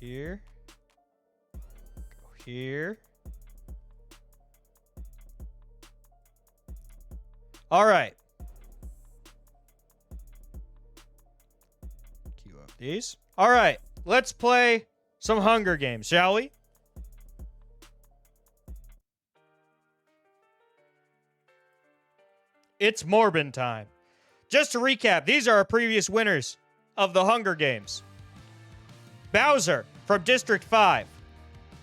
here. Go here. All right. Queue up these. All right. Let's play some Hunger Games, shall we? It's Morbin time. Just to recap, these are our previous winners of the Hunger Games. Bowser from District 5.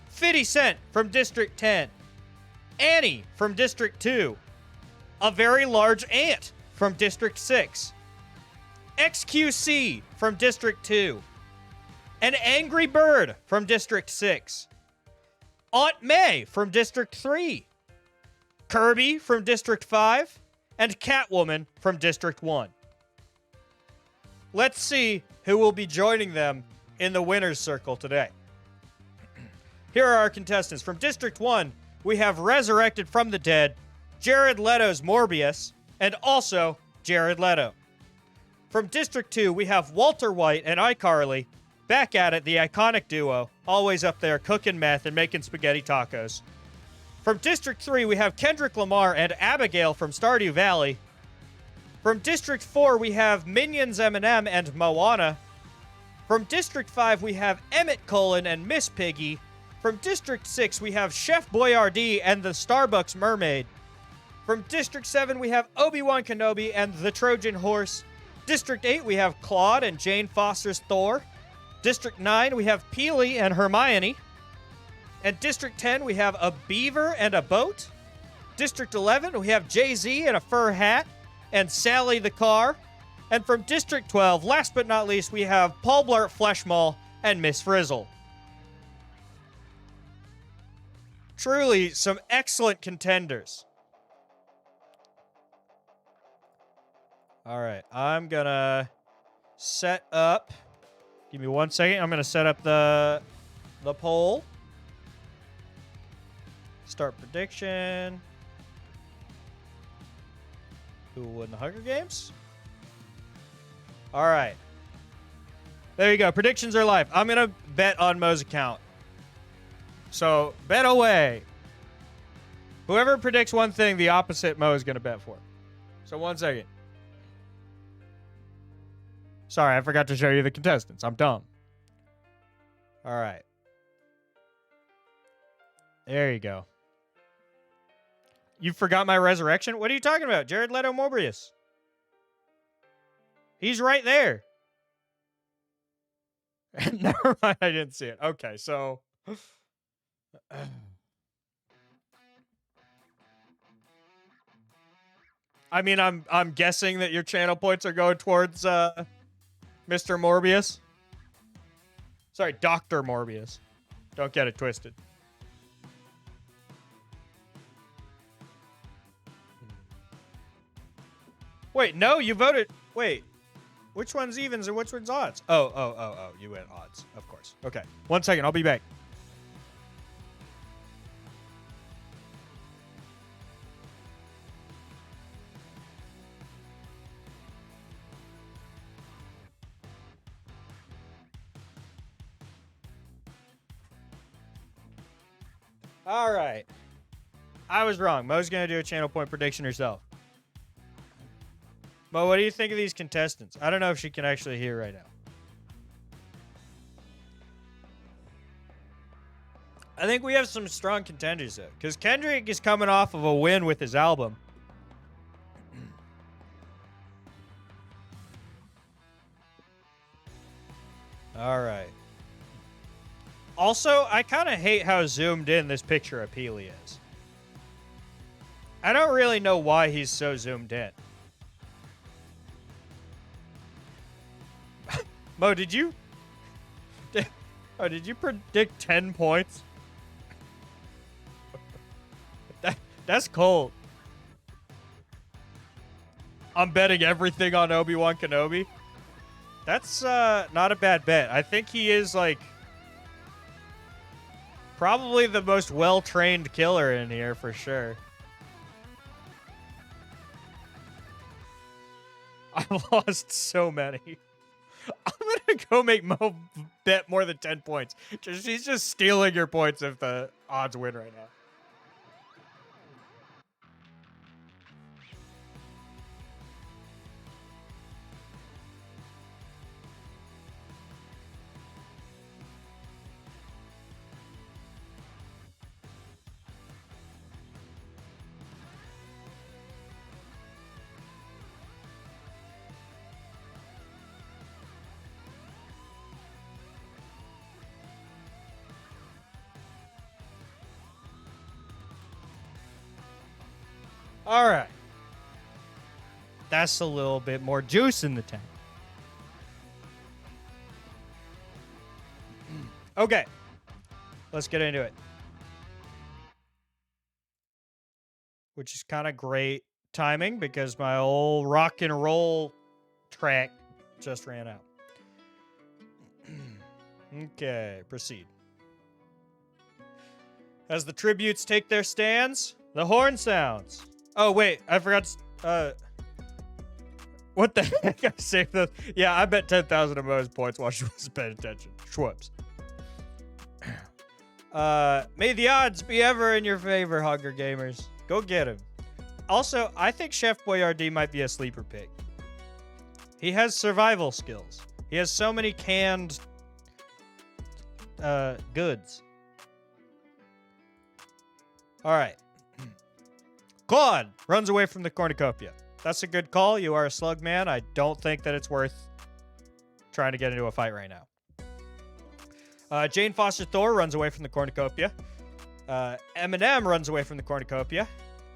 50 Cent from District 10. Annie from District 2. A very large ant from District 6. XQC from District 2. An angry bird from District 6. Aunt May from District 3. Kirby from District 5. And Catwoman from District 1. Let's see who will be joining them in the winner's circle today. Here are our contestants. From District 1, we have resurrected from the dead Jared Leto's Morbius, and also Jared Leto. From District 2, we have Walter White and iCarly, back at it, the iconic duo, always up there cooking meth and making spaghetti tacos. From District 3, we have Kendrick Lamar and Abigail from Stardew Valley. From District 4, we have Minions Eminem and Moana. From District 5, we have Emmett Cullen and Miss Piggy. From District 6, we have Chef Boyardee and the Starbucks Mermaid. From District 7, we have Obi-Wan Kenobi and the Trojan Horse. District 8, we have Claude and Jane Foster's Thor. District 9, we have Peely and Hermione. And District 10, we have a beaver and a boat. District 11, we have Jay-Z in a fur hat and Sally the car. And from District 12, last but not least, we have Paul Blart Fleshmall and Miss Frizzle. Truly, some excellent contenders. All right, I'm gonna set up. Give me 1 second. I'm gonna set up the poll. Start prediction. Who will win the Hunger Games? All right. There you go. Predictions are live. I'm going to bet on Mo's account. So, bet away. Whoever predicts one thing, the opposite Mo is going to bet for. So, 1 second. Sorry, I forgot to show you the contestants. I'm dumb. All right. There you go. You forgot my resurrection? What are you talking about? Jared Leto Morbius. He's right there. Never mind, I didn't see it. Okay, so... I mean, I'm guessing that your channel points are going towards Mr. Morbius. Sorry, Dr. Morbius. Don't get it twisted. Wait, no, you voted. Wait, which one's evens and which one's odds? Oh, you went odds, of course. Okay, 1 second, I'll be back. All right. I was wrong. Mo's going to do a channel point prediction herself. Mo, what do you think of these contestants? I don't know if she can actually hear right now. I think we have some strong contenders, though. Because Kendrick is coming off of a win with his album. All right. Also, I kind of hate how zoomed in this picture of Peely is. I don't really know why he's so zoomed in. Mo, did you predict 10 points? That's cold. I'm betting everything on Obi-Wan Kenobi. That's not a bad bet. I think he is like probably the most well-trained killer in here for sure. I've lost so many. I'm gonna go make Mo bet more than 10 points. She's just stealing your points if the odds win right now. All right. That's a little bit more juice in the tank. Okay. Let's get into it. Which is kind of great timing because my old rock and roll track just ran out. Okay, proceed. As the tributes take their stands, the horn sounds. Oh, wait, I forgot to, what the heck? I saved those. Yeah, I bet 10,000 of Mo's points while she wasn't paying attention. Schwupps. May the odds be ever in your favor, Hunger Gamers. Go get him. Also, I think Chef Boyardee might be a sleeper pick. He has survival skills. He has so many canned, goods. All right. Claude runs away from the cornucopia. That's a good call. You are a slug man. I don't think that it's worth trying to get into a fight right now. Jane Foster Thor runs away from the cornucopia. Eminem runs away from the cornucopia.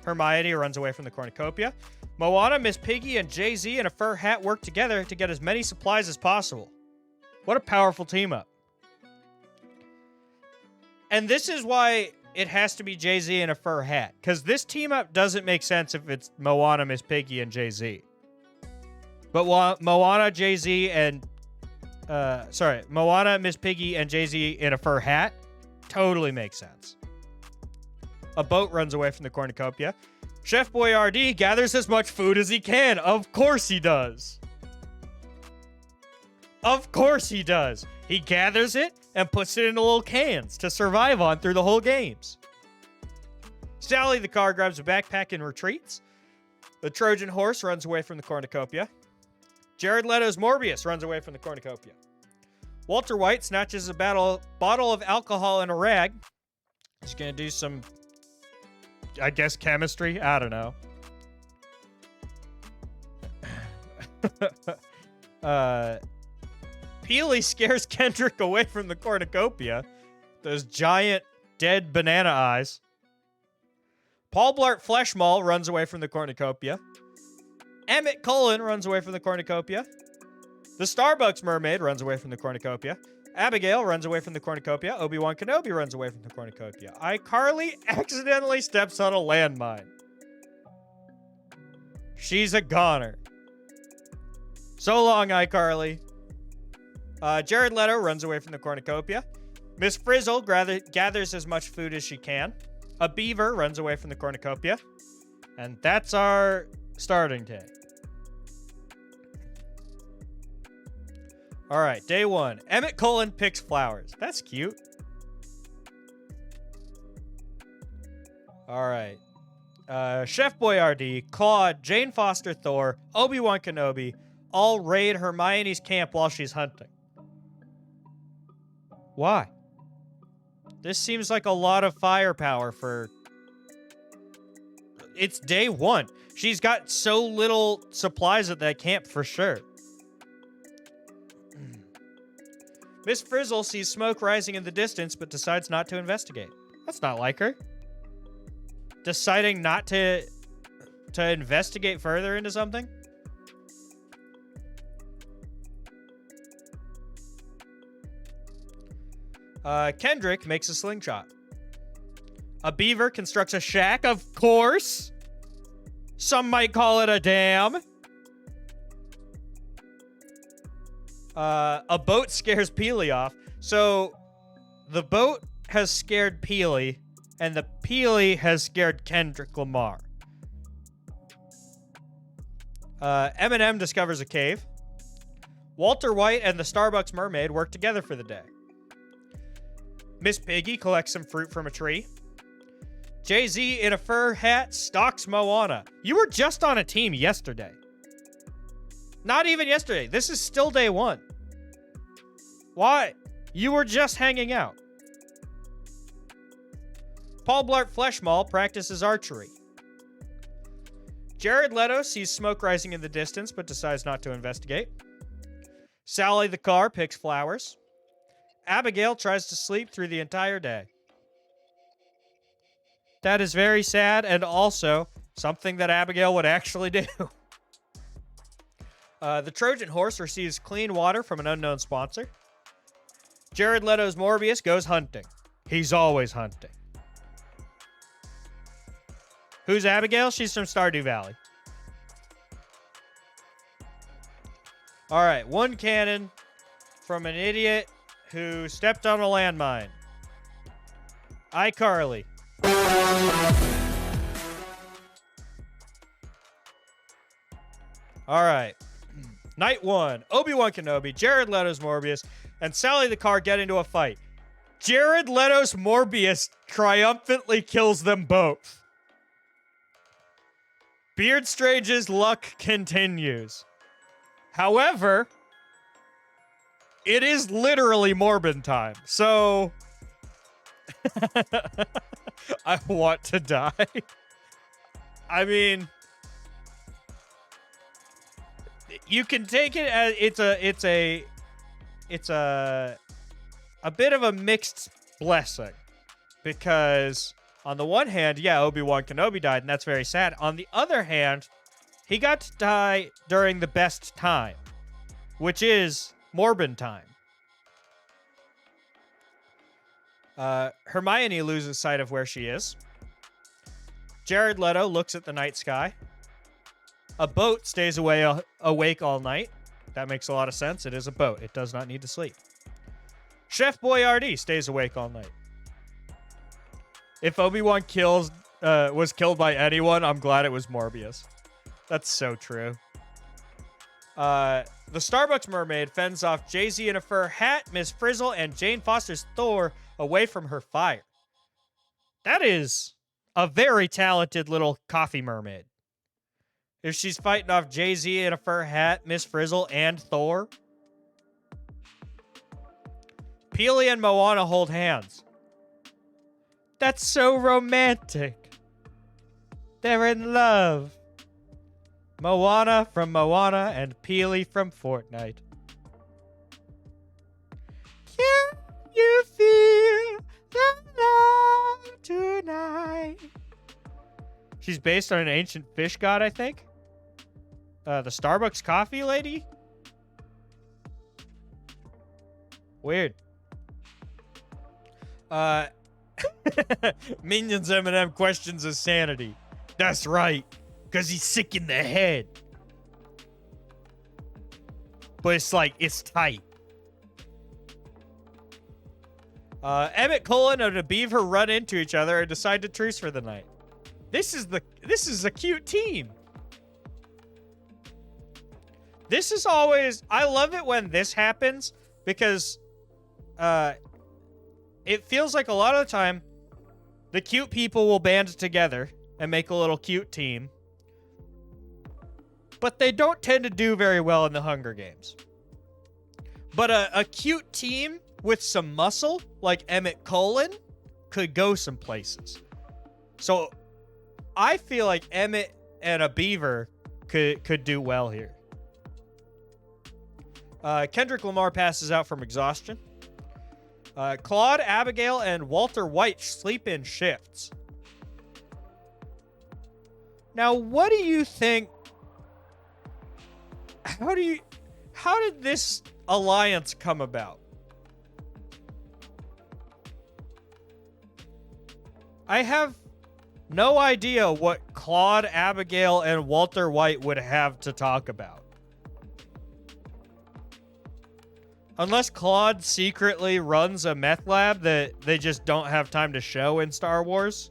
Hermione runs away from the cornucopia. Moana, Miss Piggy, and Jay-Z in a fur hat work together to get as many supplies as possible. What a powerful team up. And this is why it has to be Jay-Z in a fur hat. Because this team up doesn't make sense if it's Moana, Miss Piggy, and Jay-Z. But Moana, Jay-Z, and... Moana, Miss Piggy, and Jay-Z in a fur hat totally makes sense. A boat runs away from the cornucopia. Chef Boyardee gathers as much food as he can. Of course he does. Of course he does. He gathers it and puts it into little cans to survive on through the whole games. Sally the car grabs a backpack and retreats. The Trojan horse runs away from the cornucopia. Jared Leto's Morbius runs away from the cornucopia. Walter White snatches a bottle of alcohol and a rag. He's going to do some, I guess, chemistry. I don't know. Peely scares Kendrick away from the cornucopia. Those giant, dead banana eyes. Paul Blart Fleshmaul runs away from the cornucopia. Emmett Cullen runs away from the cornucopia. The Starbucks Mermaid runs away from the cornucopia. Abigail runs away from the cornucopia. Obi-Wan Kenobi runs away from the cornucopia. iCarly accidentally steps on a landmine. She's a goner. So long, iCarly. Jared Leto runs away from the cornucopia. Miss Frizzle gathers as much food as she can. A beaver runs away from the cornucopia. And that's our starting day. All right, day one. Emmett Cullen picks flowers. That's cute. All right. Chef Boyardee, Claude, Jane Foster Thor, Obi-Wan Kenobi all raid Hermione's camp while she's hunting. Why? This seems like a lot of firepower for... It's day one. She's got so little supplies at that camp for sure. Miss Frizzle sees smoke rising in the distance but decides not to investigate. That's not like her. Deciding not to investigate further into something? Kendrick makes a slingshot. A beaver constructs a shack, of course. Some might call it a dam. A boat scares Peely off. So, the boat has scared Peely, and the Peely has scared Kendrick Lamar. Eminem discovers a cave. Walter White and the Starbucks mermaid work together for the day. Miss Piggy collects some fruit from a tree. Jay-Z in a fur hat stalks Moana. You were just on a team yesterday. Not even yesterday. This is still day one. Why? You were just hanging out. Paul Blart Fleshmall practices archery. Jared Leto sees smoke rising in the distance but decides not to investigate. Sally the car picks flowers. Abigail tries to sleep through the entire day. That is very sad and also something that Abigail would actually do. The Trojan horse receives clean water from an unknown sponsor. Jared Leto's Morbius goes hunting. He's always hunting. Who's Abigail? She's from Stardew Valley. All right, one cannon from an idiot who stepped on a landmine. iCarly. All right. Night one. Obi-Wan Kenobi, Jared Leto's Morbius, and Sally the car get into a fight. Jared Leto's Morbius triumphantly kills them both. Beard Strange's luck continues. However, it is literally Morbin time, so I want to die. I mean, you can take it as it's a bit of a mixed blessing, because on the one hand, yeah, Obi-Wan Kenobi died, and that's very sad. On the other hand, he got to die during the best time, which is Morbin time. Hermione loses sight of where she is. Jared Leto looks at the night sky. A boat stays awake all night. That makes a lot of sense. It is a boat. It does not need to sleep. Chef Boyardee stays awake all night. If Obi-Wan was killed by anyone, I'm glad it was Morbius. That's so true. The Starbucks mermaid fends off Jay-Z in a fur hat, Miss Frizzle, and Jane Foster's Thor away from her fire. That is a very talented little coffee mermaid. If she's fighting off Jay-Z in a fur hat, Miss Frizzle, and Thor. Peely and Moana hold hands. That's so romantic. They're in love. Moana from Moana and Peely from Fortnite. Can you feel the love tonight? She's based on an ancient fish god, I think. The Starbucks coffee lady? Weird. Minions Eminem questions his sanity. That's right, because he's sick in the head. But it's tight. Emmett Cullen and a beaver run into each other and decide to truce for the night. This is a cute team. This is always, I love it when this happens, because it feels like a lot of the time the cute people will band together and make a little cute team. But they don't tend to do very well in the Hunger Games. But a cute team with some muscle, like Emmett Cullen, could go some places. So I feel like Emmett and a beaver could do well here. Kendrick Lamar passes out from exhaustion. Claude, Abigail, and Walter White sleep in shifts. Now, what do you think? How did this alliance come about? I have no idea what Claude, Abigail, and Walter White would have to talk about. Unless Claude secretly runs a meth lab that they just don't have time to show in Star Wars.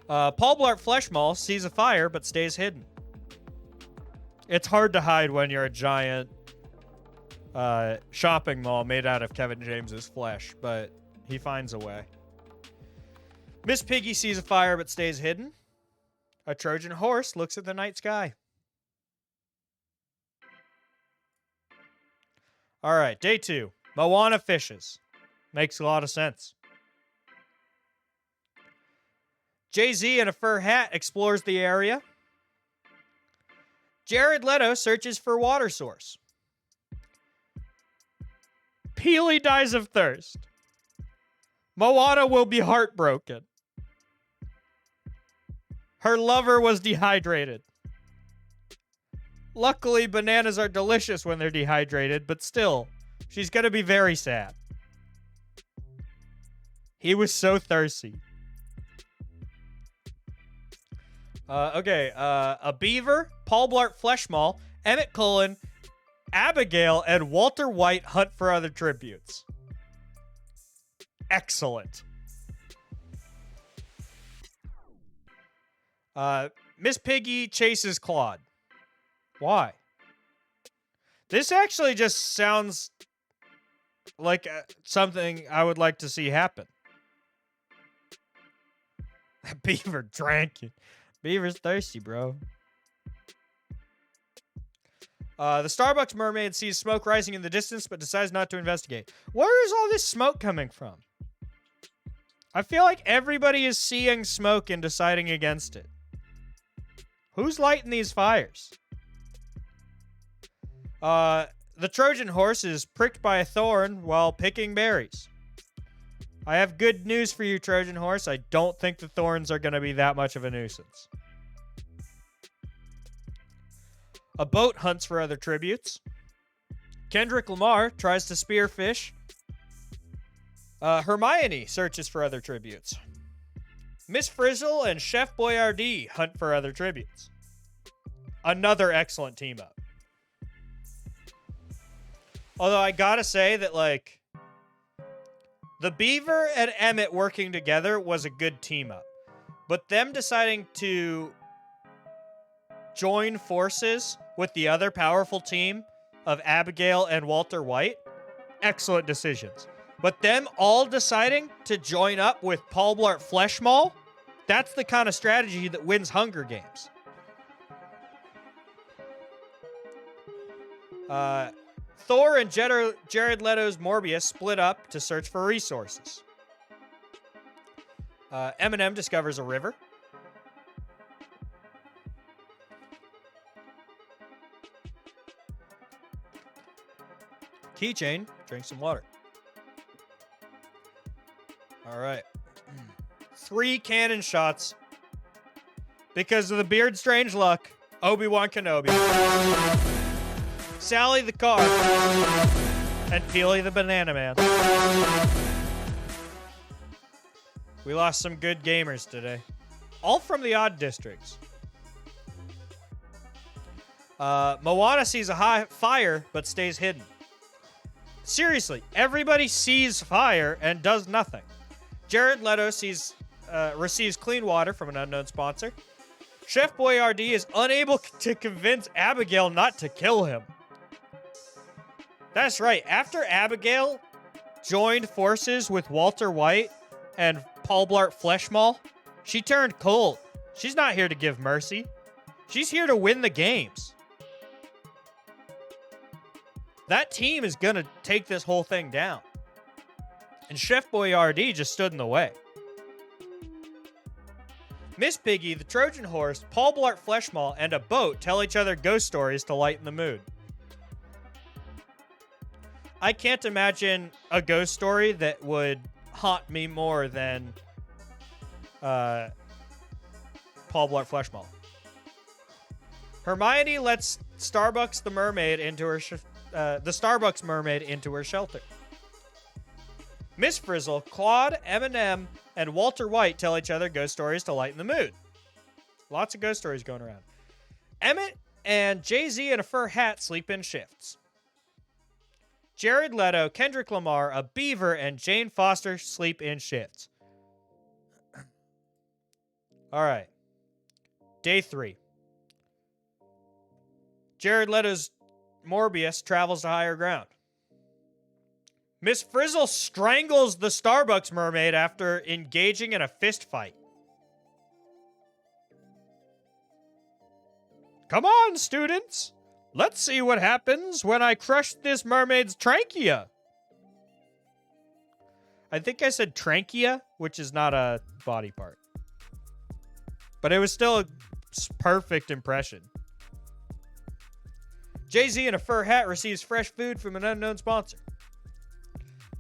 Paul Blart Fleshmall sees a fire but stays hidden. It's hard to hide when you're a giant shopping mall made out of Kevin James's flesh, but he finds a way. Miss Piggy sees a fire but stays hidden. A Trojan horse looks at the night sky. All right, day 2. Moana fishes. Makes a lot of sense. Jay-Z in a fur hat explores the area. Jared Leto searches for water source. Peely dies of thirst. Moana will be heartbroken. Her lover was dehydrated. Luckily, bananas are delicious when they're dehydrated, but still, she's gonna be very sad. He was so thirsty. A beaver, Paul Blart Fleshmall, Emmett Cullen, Abigail, and Walter White hunt for other tributes. Excellent. Miss Piggy chases Claude. Why? This actually just sounds like something I would like to see happen. That beaver drank it. Beaver's thirsty, bro. The Starbucks mermaid sees smoke rising in the distance but decides not to investigate. Where is all this smoke coming from? I feel like everybody is seeing smoke and deciding against it. Who's lighting these fires? The Trojan horse is pricked by a thorn while picking berries. I have good news for you, Trojan horse. I don't think the thorns are going to be that much of a nuisance. A boat hunts for other tributes. Kendrick Lamar tries to spearfish. Hermione searches for other tributes. Miss Frizzle and Chef Boyardee hunt for other tributes. Another excellent team up. Although I gotta say that, like, the Beaver and Emmett working together was a good team up. But them deciding to join forces with the other powerful team of Abigail and Walter White, excellent decisions. But them all deciding to join up with Paul Blart Fleshmall, that's the kind of strategy that wins Hunger Games. Thor and Jared Leto's Morbius split up to search for resources. Eminem discovers a river. Keychain drinks some water. All right. 3 cannon shots. Because of the Beard Strange luck, Obi-Wan Kenobi, Sally the car, and Peely the Banana Man. We lost some good gamers today. All from the odd districts. Moana sees a fire, but stays hidden. Seriously, everybody sees fire and does nothing. Jared Leto receives clean water from an unknown sponsor. Chef Boyardee is unable to convince Abigail not to kill him. That's right. After Abigail joined forces with Walter White and Paul Blart Fleshmall, she turned cold. She's not here to give mercy. She's here to win the games. That team is going to take this whole thing down. And Chef Boyardee just stood in the way. Miss Piggy, the Trojan horse, Paul Blart Fleshmall, and a boat tell each other ghost stories to lighten the mood. I can't imagine a ghost story that would haunt me more than Paul Blart Fleshmall. Hermione lets Starbucks the mermaid into her the Starbucks mermaid into her shelter. Miss Frizzle, Claude, Eminem, and Walter White tell each other ghost stories to lighten the mood. Lots of ghost stories going around. Emmett and Jay-Z in a fur hat sleep in shifts. Jared Leto, Kendrick Lamar, a beaver, and Jane Foster sleep in shifts. All right. Day 3. Jared Leto's Morbius travels to higher ground. Miss Frizzle strangles the Starbucks mermaid after engaging in a fist fight. Come on, students. Let's see what happens when I crush this mermaid's trachea. I think I said trachea, which is not a body part. But it was still a perfect impression. Jay-Z in a fur hat receives fresh food from an unknown sponsor.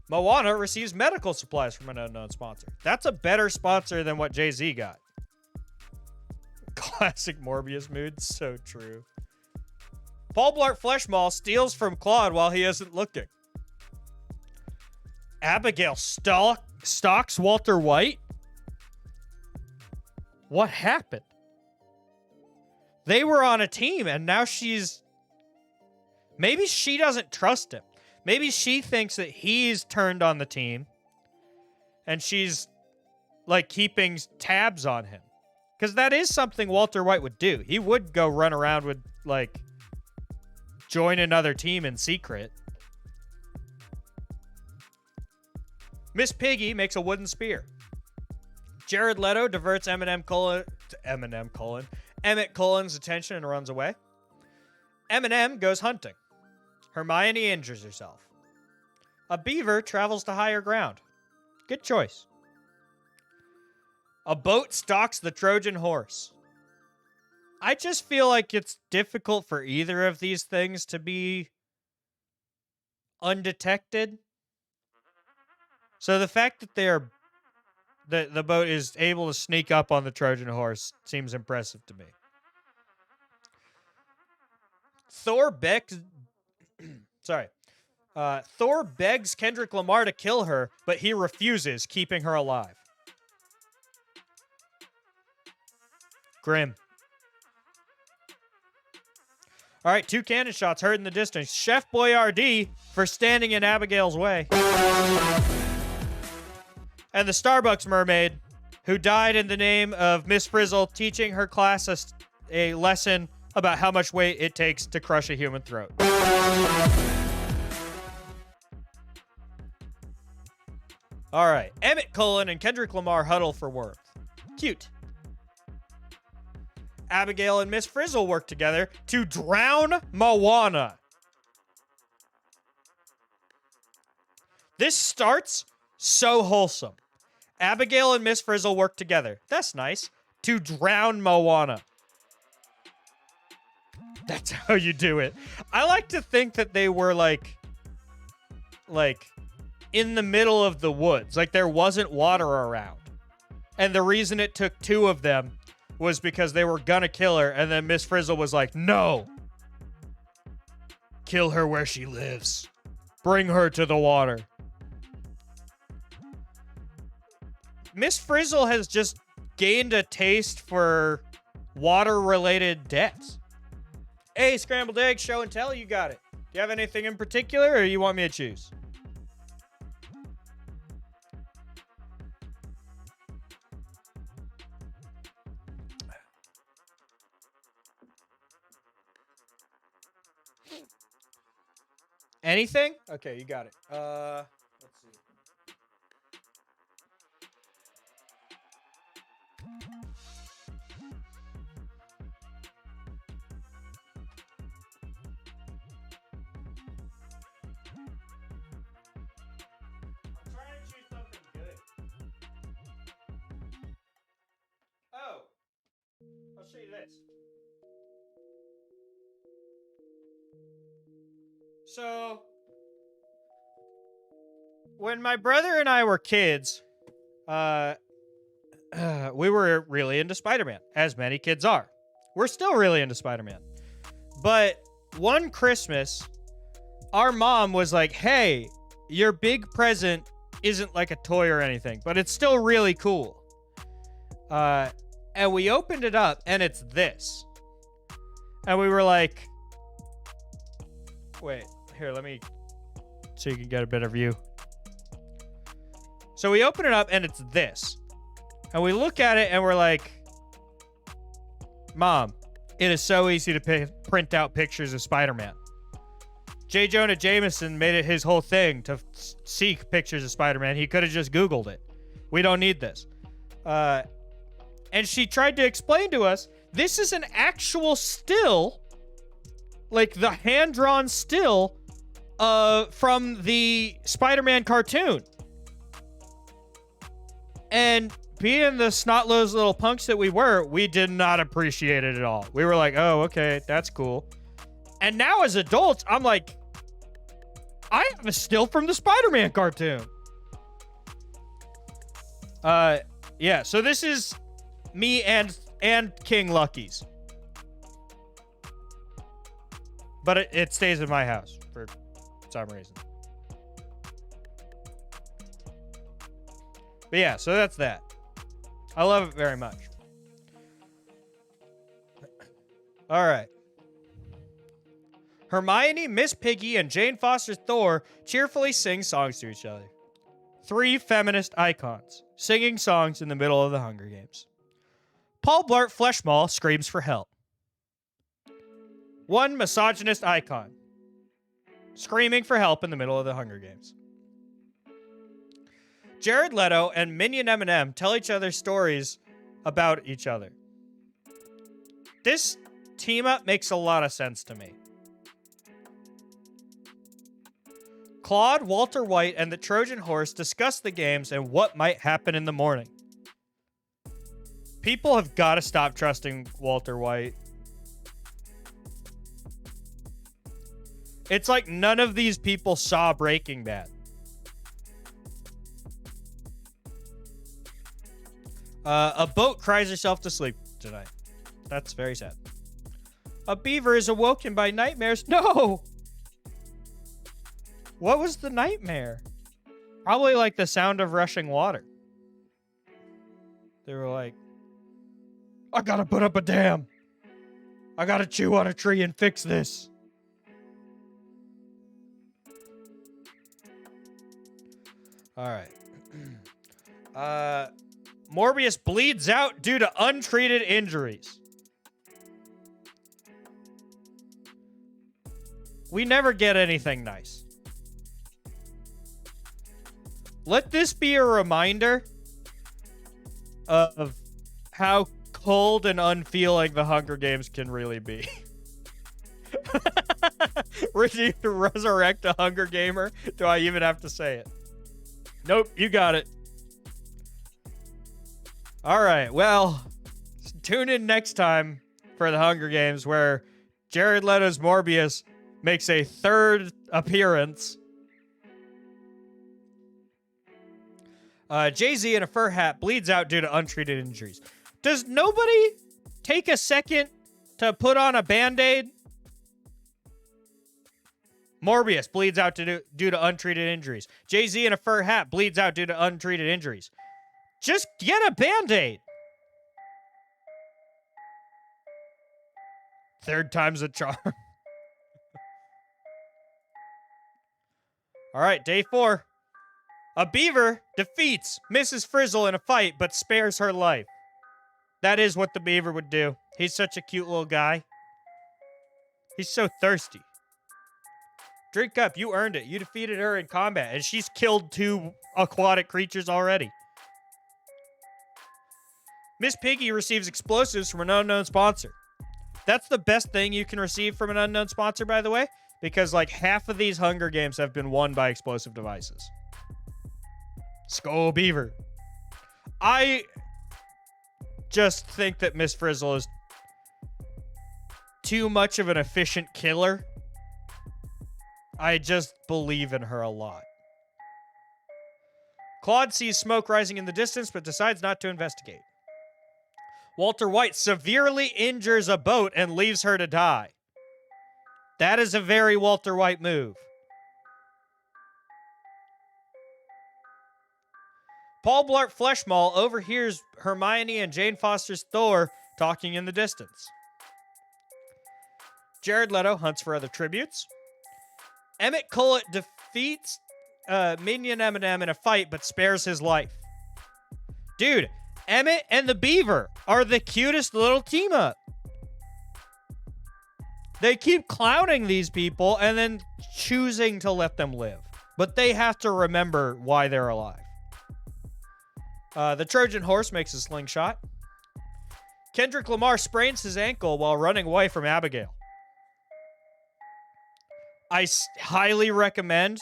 Moana receives medical supplies from an unknown sponsor. That's a better sponsor than what Jay-Z got. Classic Morbius mood. So true. Paul Blart Fleshmall steals from Claude while he isn't looking. Abigail stalks Walter White? What happened? They were on a team and now she's... Maybe she doesn't trust him. Maybe she thinks that he's turned on the team and she's like keeping tabs on him. Because that is something Walter White would do. He would go run around with like join another team in secret. Miss Piggy makes a wooden spear. Jared Leto diverts Emmett Cullen's attention and runs away. Eminem goes hunting. Hermione injures herself. A beaver travels to higher ground. Good choice. A boat stalks the Trojan horse. I just feel like it's difficult for either of these things to be undetected. So the fact that the boat is able to sneak up on the Trojan horse seems impressive to me. Thor begs Kendrick Lamar to kill her, but he refuses, keeping her alive. Grim. All right, 2 cannon shots heard in the distance. Chef Boyardee for standing in Abigail's way. And the Starbucks mermaid, who died in the name of Miss Frizzle teaching her class a lesson about how much weight it takes to crush a human throat. All right. Emmett Cullen and Kendrick Lamar huddle for warmth. Cute. Abigail and Miss Frizzle work together to drown Moana. This starts so wholesome. Abigail and Miss Frizzle work together. That's nice. To drown Moana. That's how you do it. I like to think that they were like in the middle of the woods. Like there wasn't water around. And the reason it took 2 of them was because they were gonna kill her. And then Miss Frizzle was like, no. Kill her where she lives. Bring her to the water. Miss Frizzle has just gained a taste for water-related deaths. Hey, Scrambled Eggs, show and tell, you got it. Do you have anything in particular, or you want me to choose? Anything? Okay, you got it. Let's see. I'm trying to choose something good. Oh, I'll show you this. So, when my brother and I were kids, we were really into Spider-Man, as many kids are. We're still really into Spider-Man. But one Christmas, our mom was like, hey, your big present isn't like a toy or anything, but it's still really cool. And we opened it up, and it's this. And we were like, wait, here, let me, so you can get a better view. So we open it up, and it's this. And we look at it, and we're like, Mom, It is so easy to print out pictures of Spider-Man. J. Jonah Jameson made it his whole thing to seek pictures of Spider-Man. He could have just Googled it. We don't need this. And she tried to explain to us, this is an actual still, like the hand-drawn still from the Spider-Man cartoon. And being the snot-nosed little punks that we were, we did not appreciate it at all. We were like, oh, okay, that's cool. And now as adults, I'm like, I have a still from the Spider-Man cartoon. Yeah, so this is me and King Lucky's. But it stays in my house for some reason. But yeah, so that's that. I love it very much. All right. Hermione, Miss Piggy, and Jane Foster Thor cheerfully sing songs to each other. 3 feminist icons singing songs in the middle of the Hunger Games. Paul Blart Fleshmaw screams for help. 1 misogynist icon screaming for help in the middle of the Hunger Games. Jared Leto and Minion Eminem tell each other stories about each other. This team up makes a lot of sense to me. Claude, Walter White, and the Trojan Horse discuss the games and what might happen in the morning. People have got to stop trusting Walter White. It's like none of these people saw Breaking Bad. A boat cries herself to sleep tonight. That's very sad. A beaver is awoken by nightmares. No! What was the nightmare? Probably like the sound of rushing water. They were like, I gotta put up a dam. I gotta chew on a tree and fix this. All right. Morbius bleeds out due to untreated injuries. We never get anything nice. Let this be a reminder of how cold and unfeeling the Hunger Games can really be. We're going to resurrect a Hunger Gamer? Do I even have to say it? Nope, you got it. All right, well, tune in next time for the Hunger Games where Jared Leto's Morbius makes a 3rd appearance. Jay-Z in a fur hat bleeds out due to untreated injuries. Does nobody take a second to put on a Band-Aid? Morbius bleeds out due to untreated injuries. Jay-Z in a fur hat bleeds out due to untreated injuries. Just get a Band-Aid. 3rd time's a charm. All right, day 4. A beaver defeats Mrs. Frizzle in a fight, but spares her life. That is what the beaver would do. He's such a cute little guy. He's so thirsty. Drink up, you earned it. You defeated her in combat, and she's killed 2 aquatic creatures already. Miss Piggy receives explosives from an unknown sponsor. That's the best thing you can receive from an unknown sponsor, by the way, because like half of these Hunger Games have been won by explosive devices. Skull Beaver. I just think that Miss Frizzle is too much of an efficient killer. I just believe in her a lot. Claude sees smoke rising in the distance, but decides not to investigate. Walter White severely injures a boat and leaves her to die. That is a very Walter White move. Paul Blart Fleshmaw overhears Hermione and Jane Foster's Thor talking in the distance. Jared Leto hunts for other tributes. Emmett Cullet defeats Minion Eminem in a fight, but spares his life. Dude, Emmett and the Beaver are the cutest little team up. They keep clowning these people and then choosing to let them live. But they have to remember why they're alive. The Trojan horse makes a slingshot. Kendrick Lamar sprains his ankle while running away from Abigail. I highly recommend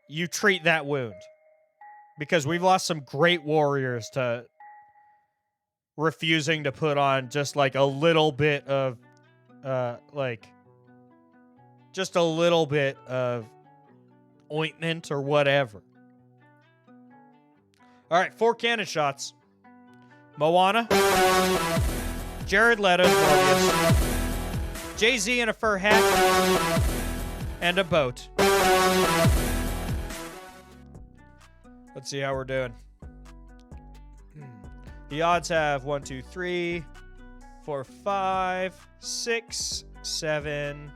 you treat that wound, because we've lost some great warriors to refusing to put on just like a little bit of, just a little bit of ointment or whatever. All right, 4 cannon shots. Moana, Jared Leto, Jay-Z in a fur hat, and a boat. Let's see how we're doing. The odds have 1, 2, 3, 4, 5, 6, 7.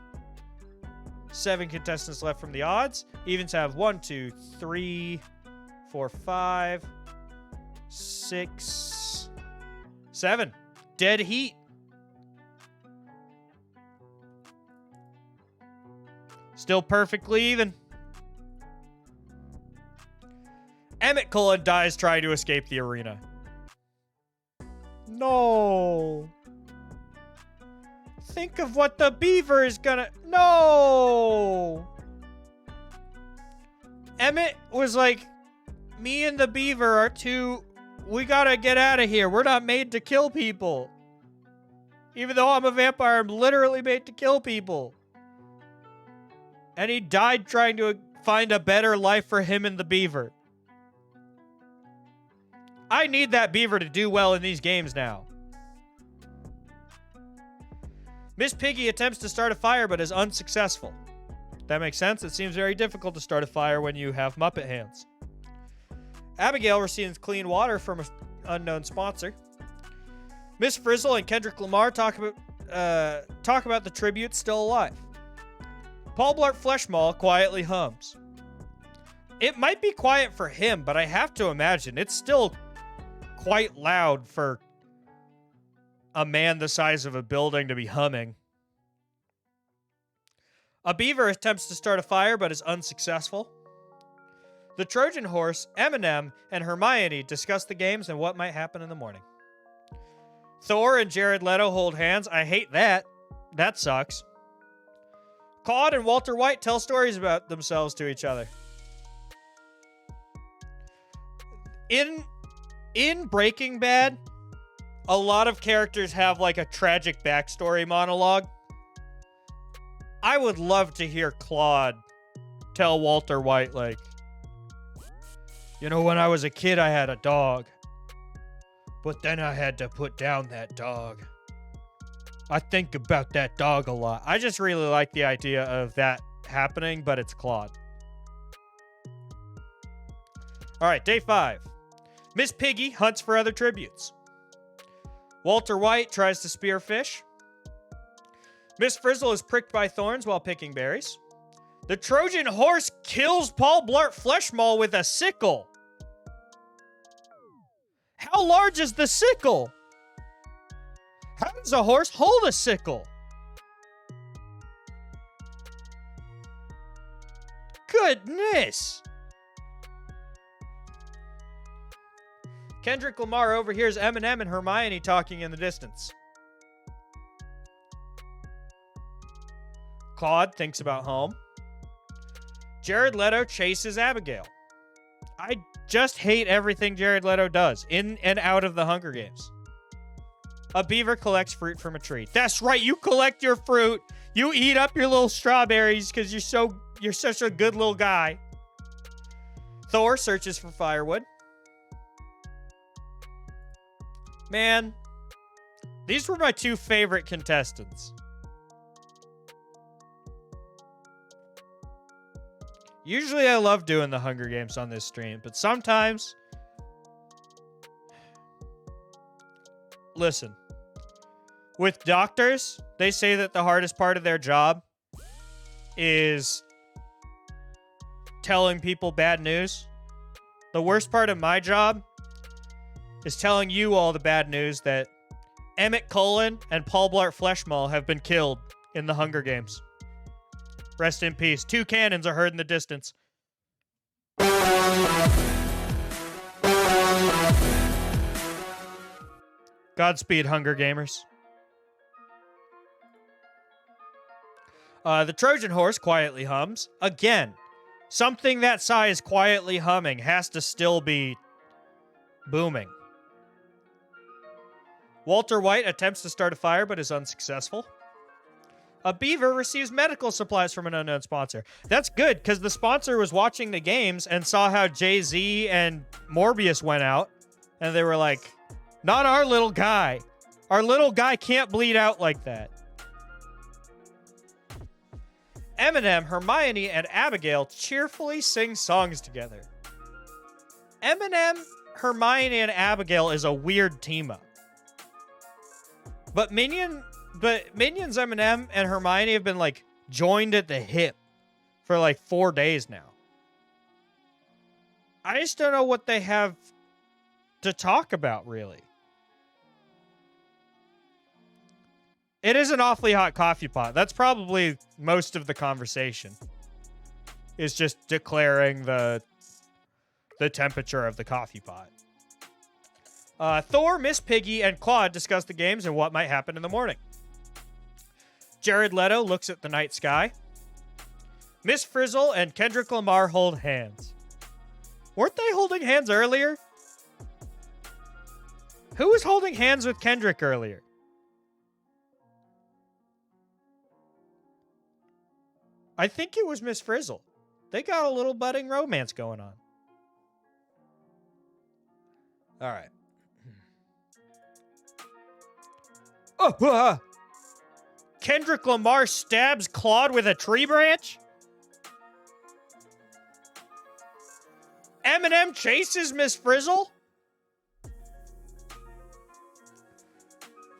7 contestants left from the odds. Evens have 1, 2, 3, 4, 5, 6, 7. Dead heat. Still perfectly even. Emmett Cullen dies trying to escape the arena. No. Think of what the beaver is gonna... No. Emmett was like, me and the beaver are too... We gotta get out of here. We're not made to kill people. Even though I'm a vampire, I'm literally made to kill people. And he died trying to find a better life for him and the beaver. I need that beaver to do well in these games now. Miss Piggy attempts to start a fire but is unsuccessful. That makes sense. It seems very difficult to start a fire when you have Muppet hands. Abigail receives clean water from an unknown sponsor. Miss Frizzle and Kendrick Lamar talk about the tribute still alive. Paul Blart Fleshmall quietly hums. It might be quiet for him, but I have to imagine it's still quite loud for a man the size of a building to be humming. A beaver attempts to start a fire but is unsuccessful. The Trojan horse, Eminem, and Hermione discuss the games and what might happen in the morning. Thor and Jared Leto hold hands. I hate that. That sucks. Claude and Walter White tell stories about themselves to each other. In Breaking Bad, a lot of characters have like a tragic backstory monologue. I would love to hear Claude tell Walter White, like, you know, when I was a kid, I had a dog. But then I had to put down that dog. I think about that dog a lot. I just really like the idea of that happening, but it's Claude. All right, day 5. Miss Piggy hunts for other tributes. Walter White tries to spearfish. Miss Frizzle is pricked by thorns while picking berries. The Trojan horse kills Paul Blart Fleshmall with a sickle. How large is the sickle? How does a horse hold a sickle? Goodness. Kendrick Lamar overhears Eminem and Hermione talking in the distance. Claude thinks about home. Jared Leto chases Abigail. I just hate everything Jared Leto does in and out of the Hunger Games. A beaver collects fruit from a tree. That's right, you collect your fruit. You eat up your little strawberries because you're such a good little guy. Thor searches for firewood. Man, these were my 2 favorite contestants. Usually I love doing the Hunger Games on this stream, but sometimes... Listen. With doctors, they say that the hardest part of their job is telling people bad news. The worst part of my job is telling you all the bad news that Emmett Cullen and Paul Blart Fleshmall have been killed in the Hunger Games. Rest in peace. 2 cannons are heard in the distance. Godspeed, Hunger Gamers. The Trojan horse quietly hums. Again, something that size quietly humming has to still be booming. Walter White attempts to start a fire but is unsuccessful. A beaver receives medical supplies from an unknown sponsor. That's good, because the sponsor was watching the games and saw how Jay-Z and Morbius went out, and they were like, not our little guy. Our little guy can't bleed out like that. Eminem, Hermione, and Abigail cheerfully sing songs together. Eminem, Hermione, and Abigail is a weird team-up. But Minions, Eminem, and Hermione have been, like, joined at the hip for, like, 4 days now. I just don't know what they have to talk about, really. It is an awfully hot coffee pot. That's probably most of the conversation. Is just declaring the temperature of the coffee pot. Thor, Miss Piggy, and Claude discuss the games and what might happen in the morning. Jared Leto looks at the night sky. Miss Frizzle and Kendrick Lamar hold hands. Weren't they holding hands earlier? Who was holding hands with Kendrick earlier? I think it was Miss Frizzle. They got a little budding romance going on. All right. Oh, Kendrick Lamar stabs Claude with a tree branch? Eminem chases Miss Frizzle?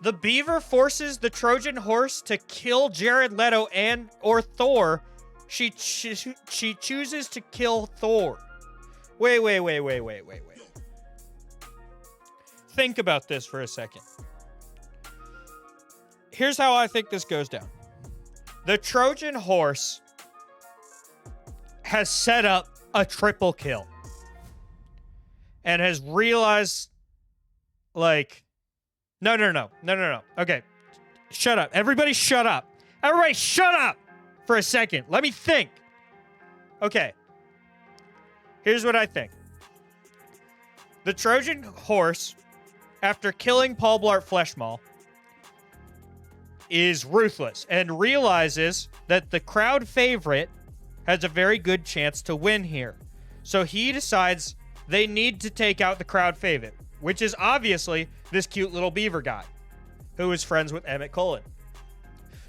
The Beaver forces the Trojan horse to kill Jared Leto or Thor. She chooses to kill Thor. Wait. Think about this for a second. Here's how I think this goes down. The Trojan horse has set up a triple kill. And has realized, like... No. Okay. Shut up. Everybody shut up. Everybody shut up for a second. Let me think. Okay. Here's what I think. The Trojan horse, after killing Paul Blart Fleshmaw, is ruthless and realizes that the crowd favorite has a very good chance to win here. So he decides they need to take out the crowd favorite, which is obviously this cute little beaver guy who is friends with Emmett Cullen.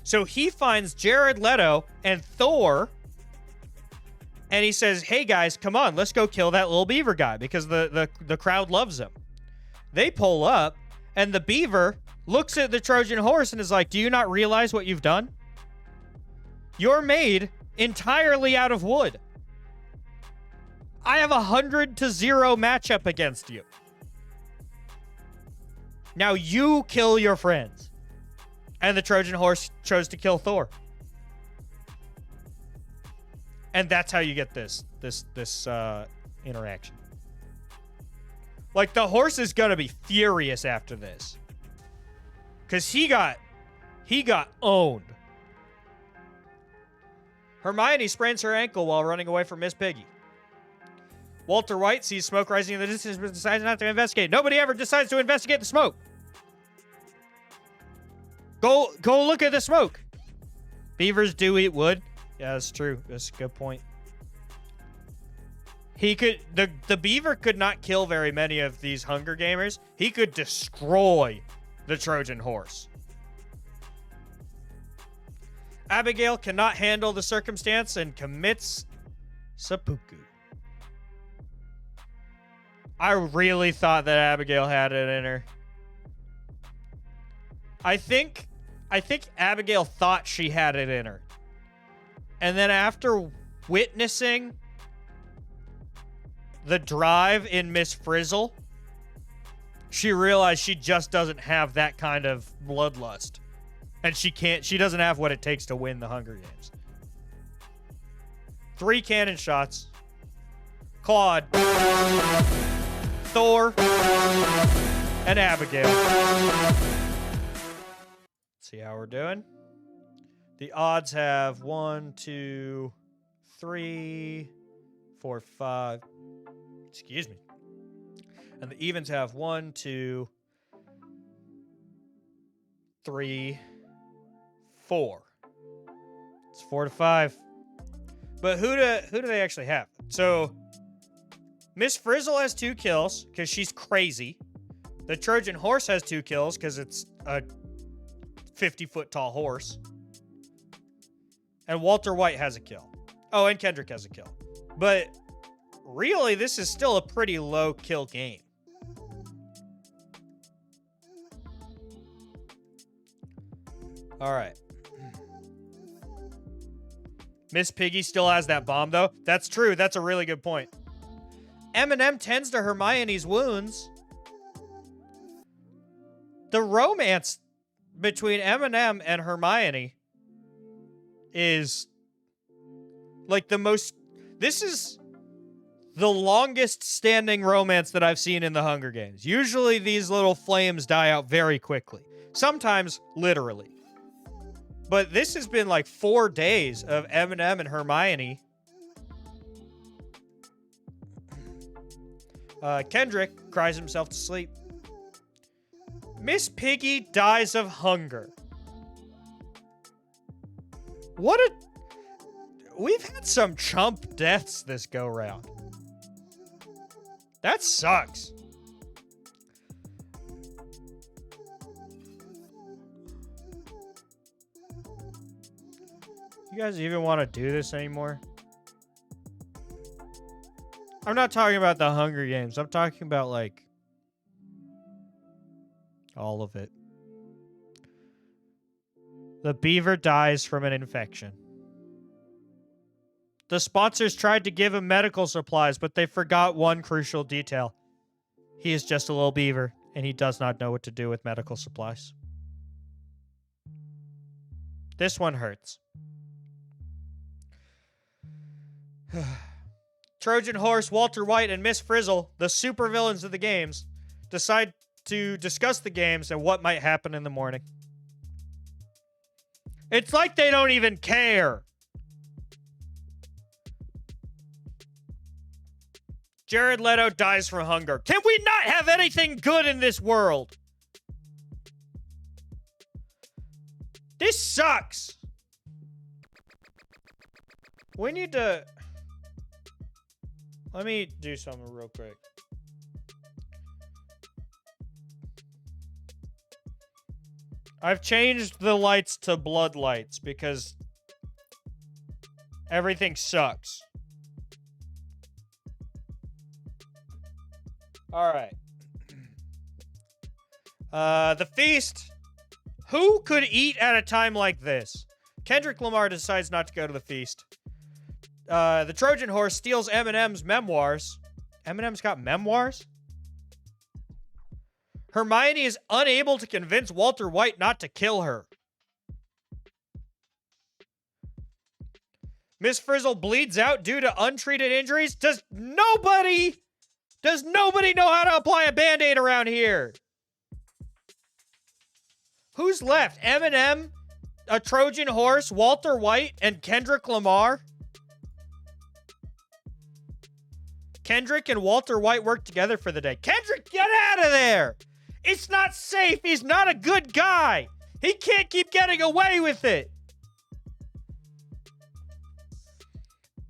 So he finds Jared Leto and Thor, and he says, hey guys, come on, let's go kill that little beaver guy because the crowd loves him. They pull up, and the beaver looks at the Trojan horse and is like, do you not realize what you've done? You're made entirely out of wood. I have 100-0 matchup against you. Now you kill your friends. And the Trojan horse chose to kill Thor. And that's how you get this interaction. Like, the horse is gonna be furious after this. Because he got owned. Hermione sprains her ankle while running away from Miss Piggy. Walter White sees smoke rising in the distance but decides not to investigate. Nobody ever decides to investigate the smoke. Go look at the smoke. Beavers do eat wood. Yeah, that's true. That's a good point. The beaver could not kill very many of these Hunger Gamers. He could destroy the Trojan horse. Abigail cannot handle the circumstance and commits seppuku. I really thought that Abigail had it in her. I think Abigail thought she had it in her. And then after witnessing the drive in Miss Frizzle, she realized she just doesn't have that kind of bloodlust. And she doesn't have what it takes to win the Hunger Games. 3 cannon shots. Claude, Thor, and Abigail. Let's see how we're doing. The odds have 1, 2, 3, 4, 5. Excuse me. And the evens have 1, 2, 3, 4. It's 4 to 5. But who do they actually have? So Miss Frizzle has 2 kills because she's crazy. The Trojan Horse has 2 kills because it's a 50-foot tall horse. And Walter White has a kill. Oh, and Kendrick has a kill. But really, this is still a pretty low kill game. All right. Miss Piggy still has that bomb, though. That's true. That's a really good point. Eminem tends to Hermione's wounds. The romance between Eminem and Hermione is like the most... This is the longest standing romance that I've seen in the Hunger Games. Usually these little flames die out very quickly. Sometimes literally. But this has been like 4 days of Eminem and Hermione. Kendrick cries himself to sleep. Miss Piggy dies of hunger. What a... We've had some chump deaths this go-round. That sucks. You guys even want to do this anymore? I'm not talking about the Hunger Games. I'm talking about, like, all of it. The beaver dies from an infection. The sponsors tried to give him medical supplies, but they forgot one crucial detail. He is just a little beaver, and he does not know what to do with medical supplies. This one hurts. Trojan Horse, Walter White, and Miss Frizzle, the supervillains of the games, decide to discuss the games and what might happen in the morning. It's like they don't even care. Jared Leto dies from hunger. Can we not have anything good in this world? This sucks. We need to... Let me do something real quick. I've changed the lights to blood lights because everything sucks. All right. The feast. Who could eat at a time like this? Kendrick Lamar decides not to go to the feast. The Trojan Horse steals Eminem's memoirs. Eminem's got memoirs? Hermione is unable to convince Walter White not to kill her. Miss Frizzle bleeds out due to untreated injuries. Does nobody know how to apply a Band-Aid around here? Who's left? Eminem, a Trojan Horse, Walter White, and Kendrick Lamar? Kendrick and Walter White work together for the day. Kendrick, get out of there! It's not safe. He's not a good guy. He can't keep getting away with it.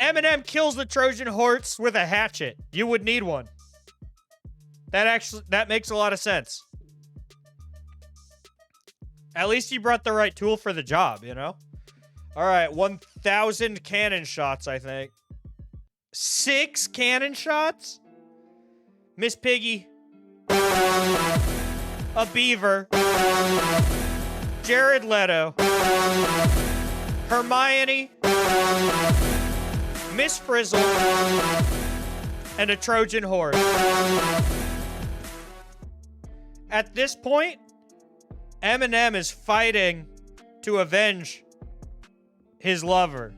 Eminem kills the Trojan Horse with a hatchet. You would need one. That makes a lot of sense. At least he brought the right tool for the job, you know? All right, 1,000 cannon shots, I think. 6 cannon shots? Miss Piggy. A beaver. Jared Leto. Hermione. Miss Frizzle. And a Trojan Horse. At this point, Eminem is fighting to avenge his lover.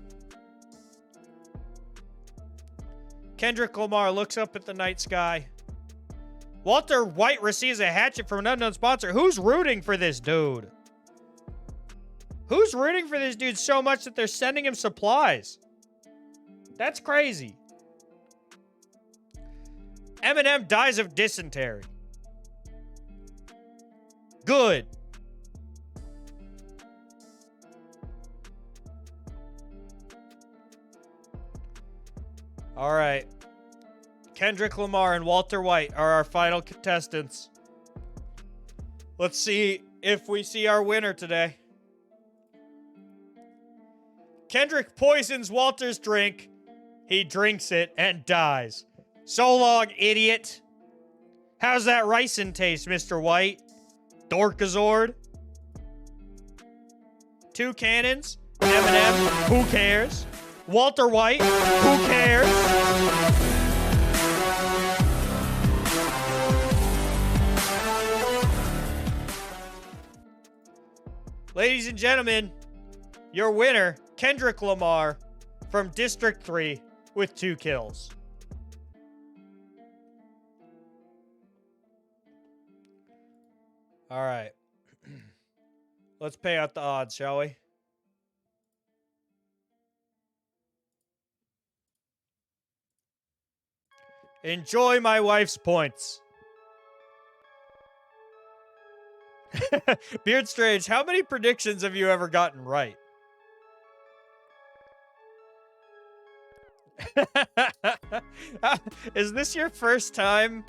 Kendrick Lamar looks up at the night sky. Walter White receives a hatchet from an unknown sponsor. Who's rooting for this dude? Who's rooting for this dude so much that they're sending him supplies? That's crazy. Eminem dies of dysentery. Good. All right. Kendrick Lamar and Walter White are our final contestants. Let's see if we see our winner today. Kendrick poisons Walter's drink. He drinks it and dies. So long, idiot. How's that ricin taste, Mr. White? Dorkazord? Two cannons? Eminem? Who cares? Walter White? Who cares? Ladies and gentlemen, your winner, Kendrick Lamar from District 3 with 2 kills. All right. Let's pay out the odds, shall we? Enjoy my wife's points. Beard Strange, how many predictions have you ever gotten right? Is this your first time?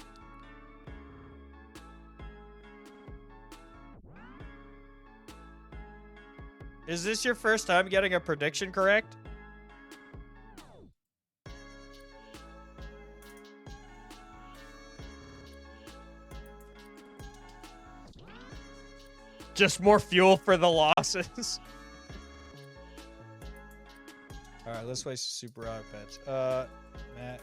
Is this your first time getting a prediction correct? Just more fuel for the losses. All right, let's waste a super auto patch. Matt.